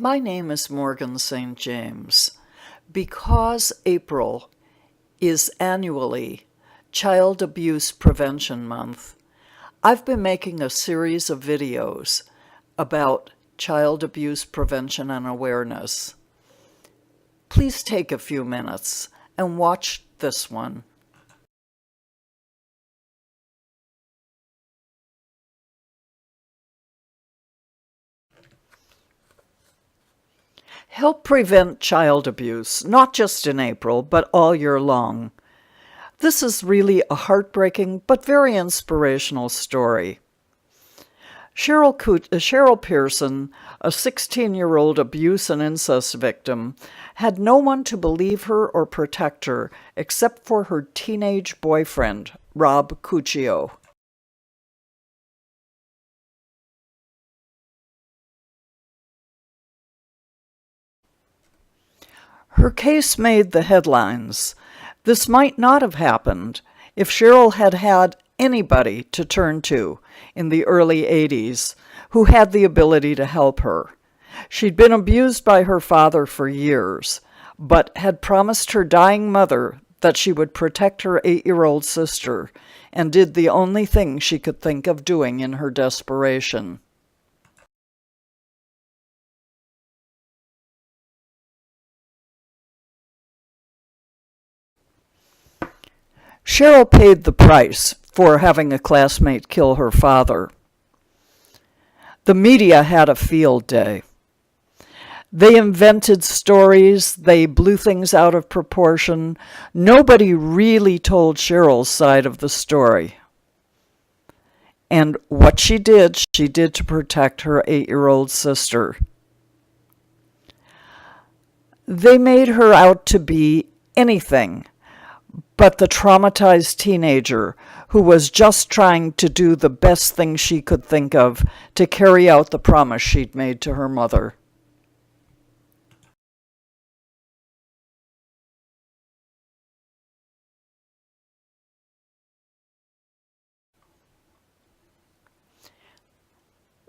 My name is Morgan St. James. Because April is annually Child Abuse Prevention Month, I've been making a series of videos about child abuse prevention and awareness. Please take a few minutes and watch this one. Help prevent child abuse, not just in April, but all year long. This is really a heartbreaking but very inspirational story. Cheryl Pearson, a 16-year-old abuse and incest victim, had no one to believe her or protect her except for her teenage boyfriend, Rob Cuccio. Her case made the headlines. This might not have happened if Cheryl had had anybody to turn to in the early 80s who had the ability to help her. She'd been abused by her father for years, but had promised her dying mother that she would protect her 8-year-old sister, and did the only thing she could think of doing in her desperation. Cheryl paid the price for having a classmate kill her father. The media had a field day. They invented stories, they blew things out of proportion. Nobody really told Cheryl's side of the story. And what she did to protect her 8-year-old sister. They made her out to be anything but the traumatized teenager who was just trying to do the best thing she could think of to carry out the promise she'd made to her mother.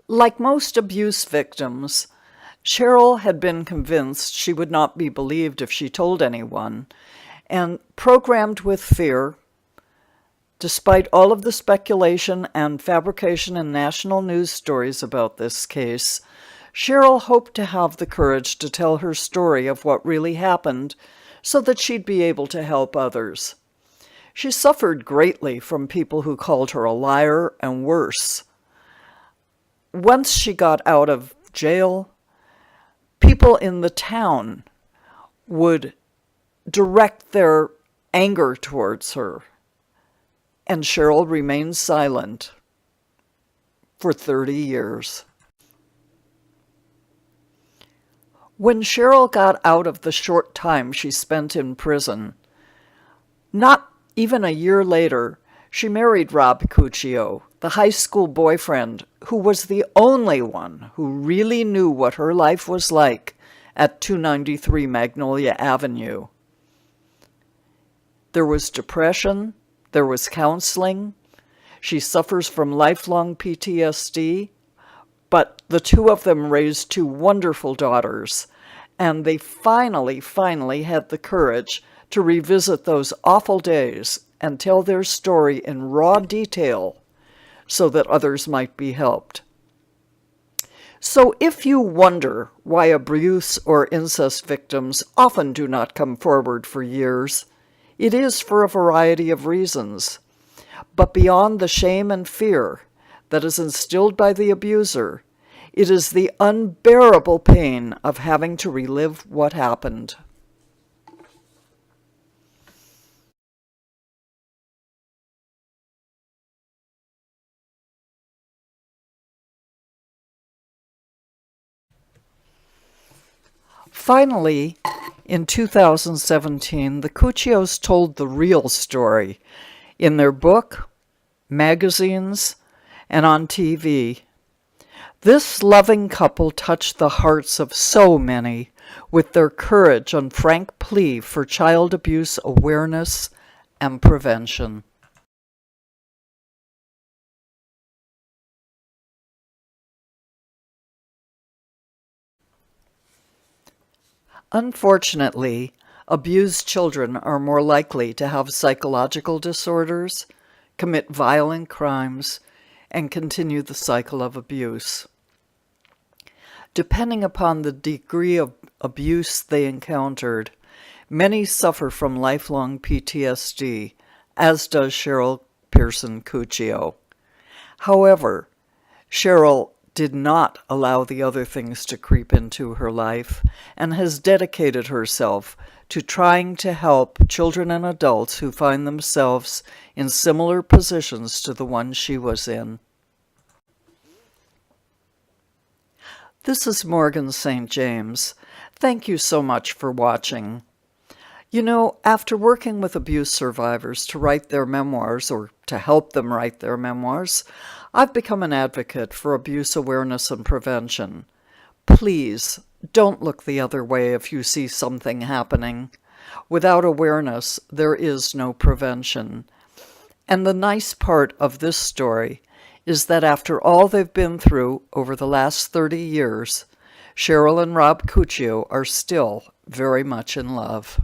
Like most abuse victims, Cheryl had been convinced she would not be believed if she told anyone, and programmed with fear, despite all of the speculation and fabrication in national news stories about this case, Cheryl hoped to have the courage to tell her story of what really happened so that she'd be able to help others. She suffered greatly from people who called her a liar and worse. Once she got out of jail, people in the town would direct their anger towards her, and Cheryl remained silent for 30 years. When Cheryl got out of the short time she spent in prison, not even a year later, she married Rob Cuccio, the high school boyfriend who was the only one who really knew what her life was like at 293 Magnolia Avenue. There was depression, there was counseling. She suffers from lifelong PTSD, but the two of them raised two wonderful daughters, and they finally had the courage to revisit those awful days and tell their story in raw detail so that others might be helped. So if you wonder why abuse or incest victims often do not come forward for years, it is for a variety of reasons. But beyond the shame and fear that is instilled by the abuser, it is the unbearable pain of having to relive what happened. Finally, in 2017, the Cuccios told the real story in their book, magazines, and on TV. This loving couple touched the hearts of so many with their courage and frank plea for child abuse awareness and prevention. Unfortunately, abused children are more likely to have psychological disorders, commit violent crimes, and continue the cycle of abuse. Depending upon the degree of abuse they encountered, many suffer from lifelong PTSD, as does Cheryl Pearson Cuccio. However, Cheryl did not allow the other things to creep into her life and has dedicated herself to trying to help children and adults who find themselves in similar positions to the one she was in. This is Morgan St. James. Thank you so much for watching. You know, after working with abuse survivors to write their memoirs, or to help them write their memoirs, I've become an advocate for abuse awareness and prevention. Please, don't look the other way if you see something happening. Without awareness, there is no prevention. And the nice part of this story is that after all they've been through over the last 30 years, Cheryl and Rob Cuccio are still very much in love.